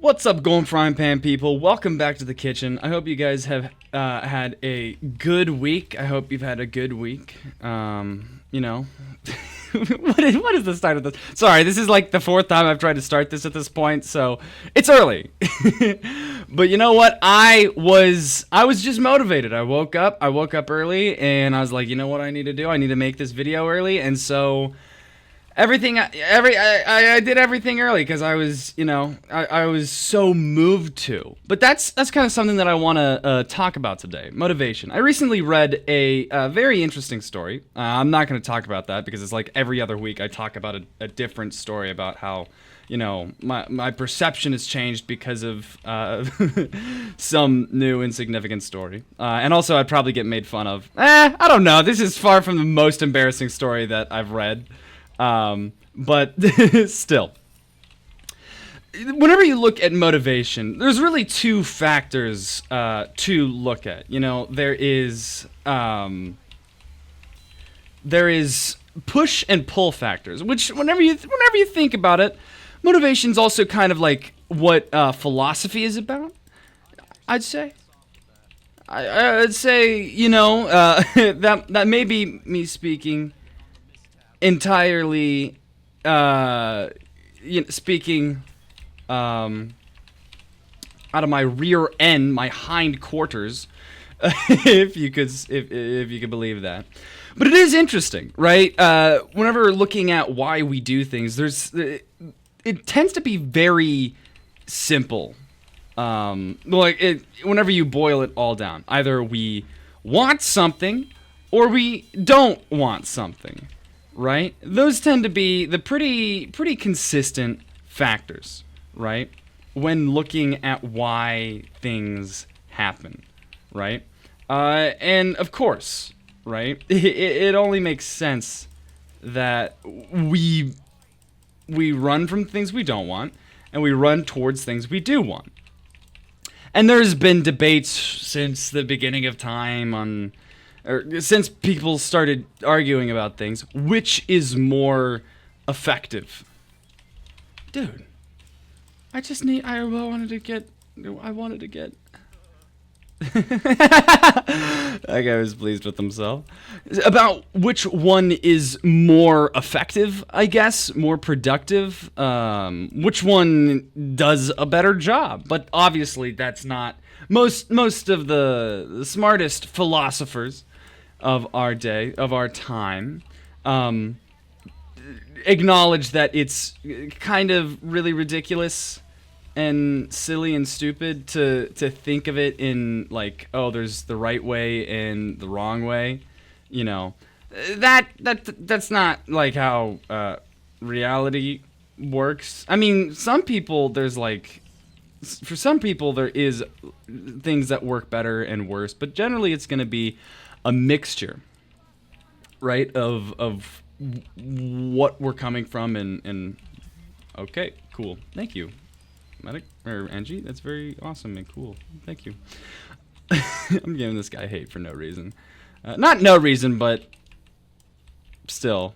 What's up, Golden Frying Pan people? Welcome back to the kitchen. I hope you guys have had a good week. I hope you've had a good week. You know, what is the start of this? Sorry, this is like the fourth time I've tried to start this at this point, so it's early. But you know what? I was just motivated. I woke up early, and I was like, you know what I need to do? I need to make this video early, and so. I did everything early because I was, I was so moved to. But that's kind of something that I want to talk about today. Motivation. I recently read a very interesting story. I'm not going to talk about that because it's like every other week I talk about a different story about how, my perception has changed because of some new insignificant story. And also I'd probably get made fun of. I don't know. This is far from the most embarrassing story that I've read. But still, whenever you look at motivation, there's really two factors to look at. There is push and pull factors, which whenever you think about it, motivation's also kind of like what philosophy is about. I'd say. I'd say that may be me speaking entirely speaking out of my rear end, my hind quarters, if you could believe that. But it is interesting, right? Whenever looking at why we do things, it tends to be very simple. Whenever you boil it all down, either we want something or we don't want something. Right? Those tend to be the pretty consistent factors, right? When looking at why things happen, right? And of course, right? It only makes sense that we run from things we don't want and we run towards things we do want. And there's been debates since the beginning of time since people started arguing about things, which is more effective? Dude, I wanted to get. That guy was pleased with himself. About which one is more effective, I guess, more productive, which one does a better job. But obviously that's not most of the smartest philosophers of our day, of our time, acknowledge that it's kind of really ridiculous and silly and stupid to think of it in like, oh, there's the right way and the wrong way. That's not like how reality works. I mean, for some people there is things that work better and worse, but generally it's going to be a mixture, right, of what we're coming from and okay, cool. Thank you, Medic or Angie. That's very awesome and cool. Thank you. I'm giving this guy hate for no reason. Not no reason, but still.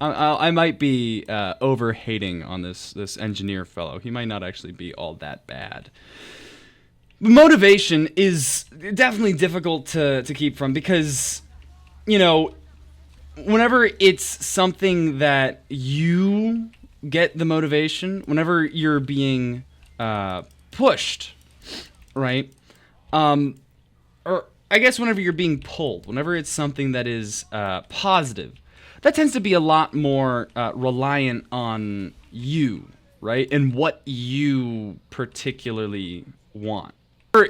I might be over hating on this engineer fellow. He might not actually be all that bad. Motivation is definitely difficult to keep from because, whenever it's something that you get the motivation, whenever you're being pushed, right? Or I guess whenever you're being pulled, whenever it's something that is positive, that tends to be a lot more reliant on you, right? And what you particularly want.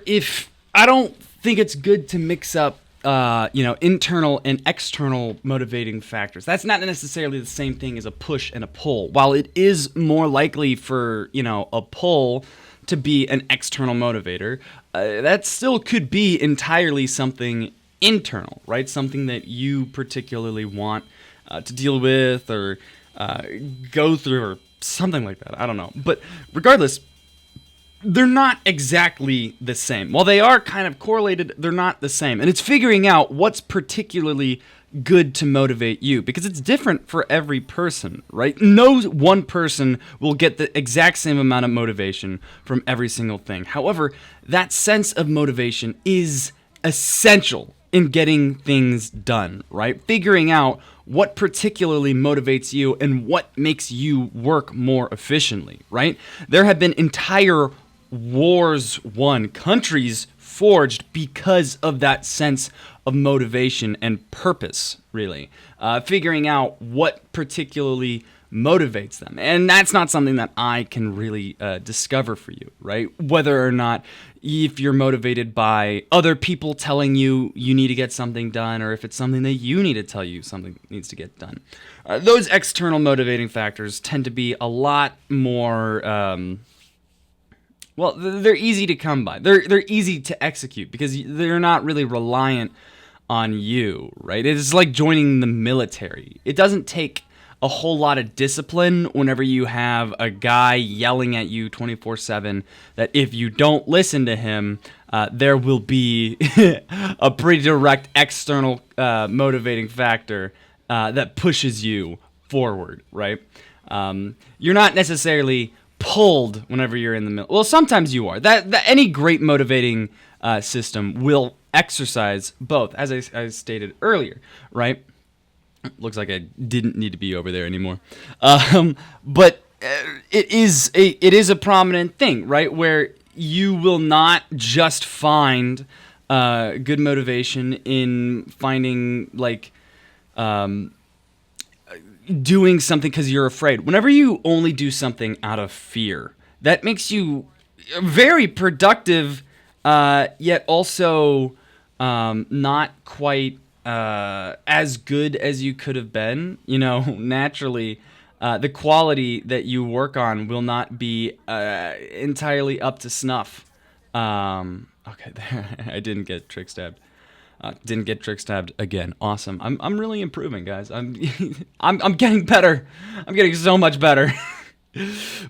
If I don't think it's good to mix up, internal and external motivating factors. That's not necessarily the same thing as a push and a pull. While it is more likely for, a pull to be an external motivator, that still could be entirely something internal, right? Something that you particularly want to deal with or go through or something like that. I don't know. But regardless, they're not exactly the same. While they are kind of correlated, they're not the same. And it's figuring out what's particularly good to motivate you, because it's different for every person, right? No one person will get the exact same amount of motivation from every single thing. However, that sense of motivation is essential in getting things done, right? Figuring out what particularly motivates you and what makes you work more efficiently, right? There have been entire wars won, countries forged because of that sense of motivation and purpose, really. Figuring out what particularly motivates them. And that's not something that I can really discover for you, right? Whether or not if you're motivated by other people telling you you need to get something done, or if it's something that you need to tell you something needs to get done. Those external motivating factors tend to be a lot more... well, they're easy to come by. They're easy to execute because they're not really reliant on you, right? It's like joining the military. It doesn't take a whole lot of discipline whenever you have a guy yelling at you 24/7 that if you don't listen to him, there will be a pretty direct external motivating factor that pushes you forward, right? You're not necessarily pulled whenever you're in the middle. Well, sometimes you are. That any great motivating system will exercise both, as I stated earlier, right? Looks like I didn't need to be over there anymore. But it is a prominent thing, right? Where you will not just find good motivation in finding like doing something because you're afraid. Whenever you only do something out of fear, that makes you very productive, yet also not quite as good as you could have been. You know, naturally, the quality that you work on will not be entirely up to snuff. Okay, there. I didn't get trick stabbed. Didn't get trick stabbed again. Awesome. I'm really improving, guys. I'm getting better. I'm getting so much better.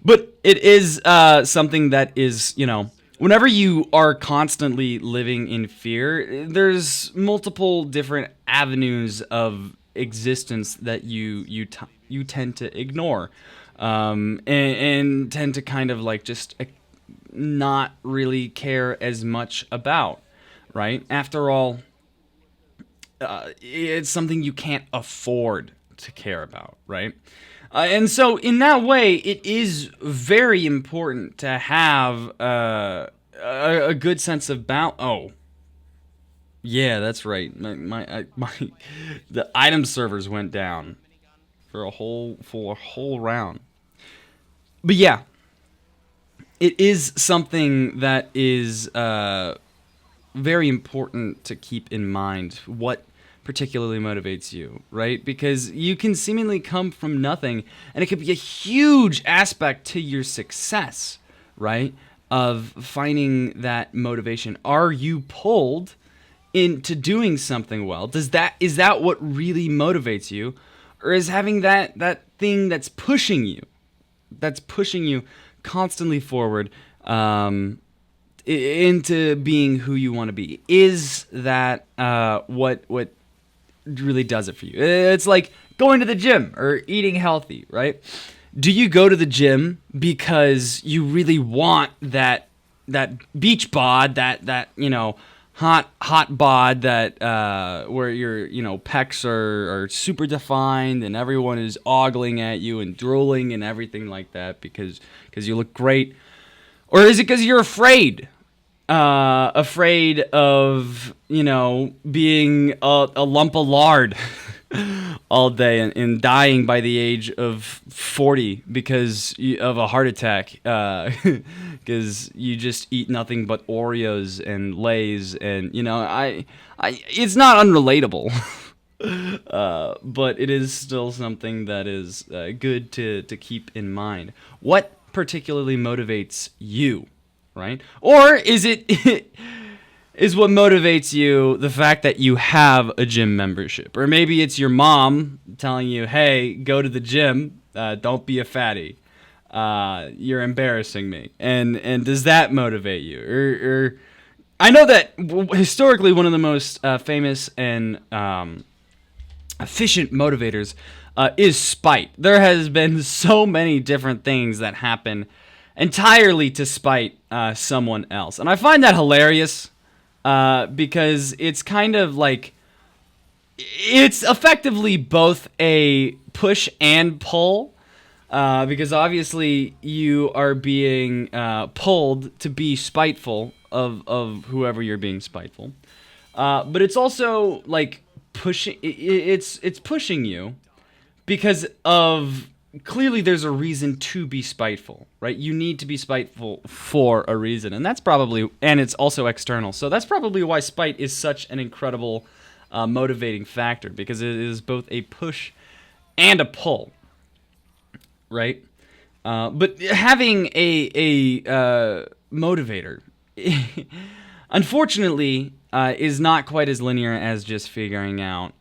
But it is something that is, you know, whenever you are constantly living in fear, there's multiple different avenues of existence that you tend to ignore, and tend to kind of like just not really care as much about, right? After all, it's something you can't afford to care about, right? And so in that way, it is very important to have a good sense of balance. Oh, yeah, that's right. My the item servers went down for a whole round. But yeah, it is something that is very important to keep in mind. What particularly motivates you, right? Because you can seemingly come from nothing, and it could be a huge aspect to your success, right? Of finding that motivation. Are you pulled into doing something well? Is that what really motivates you? Or is having that thing that's pushing you constantly forward, into being who you want to be? Is that what really does it for you? It's like going to the gym or eating healthy, right? Do you go to the gym because you really want that beach bod, that you know, hot bod, that where your, you know, pecs are super defined and everyone is ogling at you and drooling and everything like that because you look great? Or is it because you're afraid of, you know, being a lump of lard all day and dying by the age of 40 because of a heart attack, because you just eat nothing but Oreos and Lay's, and, you know, I it's not unrelatable. But it is still something that is good to keep in mind. What particularly motivates you, right? Or is it is what motivates you the fact that you have a gym membership? Or maybe it's your mom telling you, hey, go to the gym, don't be a fatty, you're embarrassing me. And does that motivate you? Or I know that historically one of the most famous and efficient motivators is spite. There has been so many different things that happen entirely to spite someone else, and I find that hilarious because it's kind of like it's effectively both a push and pull. Because obviously you are being pulled to be spiteful of whoever you're being spiteful, but it's also like pushing. It's pushing you because of clearly there's a reason to be spiteful, right? You need to be spiteful for a reason, and it's also external. So that's probably why spite is such an incredible motivating factor, because it is both a push and a pull. Right? But having a motivator, unfortunately, is not quite as linear as just figuring out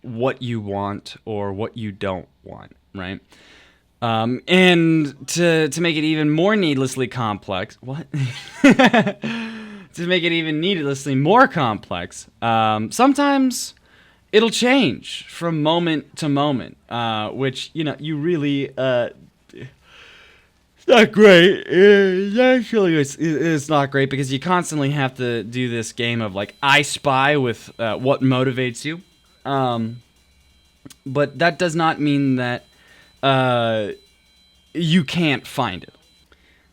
what you want or what you don't want, right? And to make it even more needlessly complex, what? To make it even needlessly more complex, sometimes it'll change from moment to moment, which, you really, it's not great. Actually, it's not great because you constantly have to do this game of, like, I spy with what motivates you. But that does not mean that you can't find it.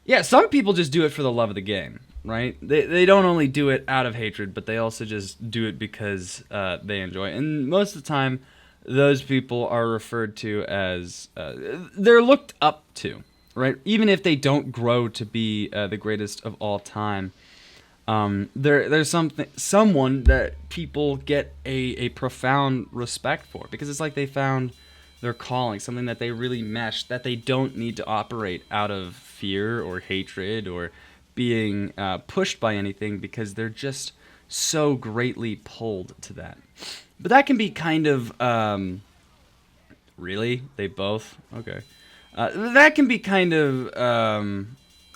Yeah, some people just do it for the love of the game, right? They don't only do it out of hatred, but they also just do it because they enjoy it. And most of the time, those people are referred to as, they're looked up to, right? Even if they don't grow to be the greatest of all time, there's someone that people get a profound respect for, because it's like they found their calling, something that they really mesh, that they don't need to operate out of fear or hatred or being pushed by anything, because they're just so greatly pulled to that. But that can be kind of really, they both okay. That can be kind of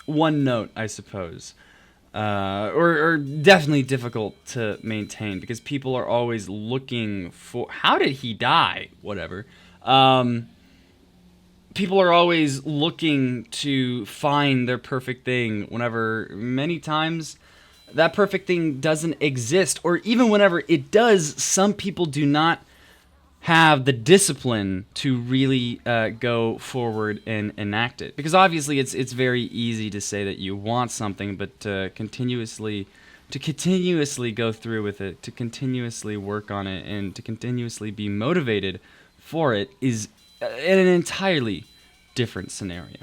one note, I suppose, or definitely difficult to maintain, because people are always looking for, how did he die? Whatever. People are always looking to find their perfect thing, whenever many times that perfect thing doesn't exist, or even whenever it does, some people do not have the discipline to really go forward and enact it. Because obviously it's very easy to say that you want something, but to continuously go through with it, to continuously work on it, and to continuously be motivated for it is an entirely different scenario,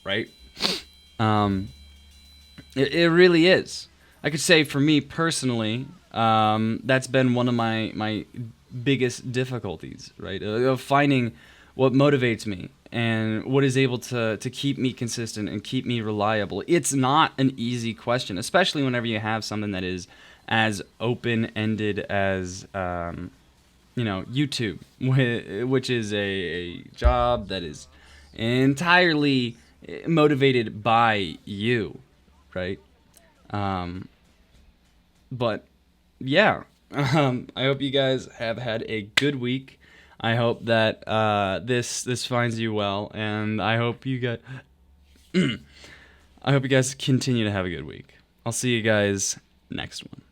right? It really is. I could say for me personally, that's been one of my biggest difficulties, right? Of finding what motivates me and what is able to keep me consistent and keep me reliable. It's not an easy question, especially whenever you have something that is as open-ended as YouTube, which is a job that is entirely motivated by you, right? But yeah, I hope you guys have had a good week. I hope that this finds you well, and I hope you guys continue to have a good week. I'll see you guys next one.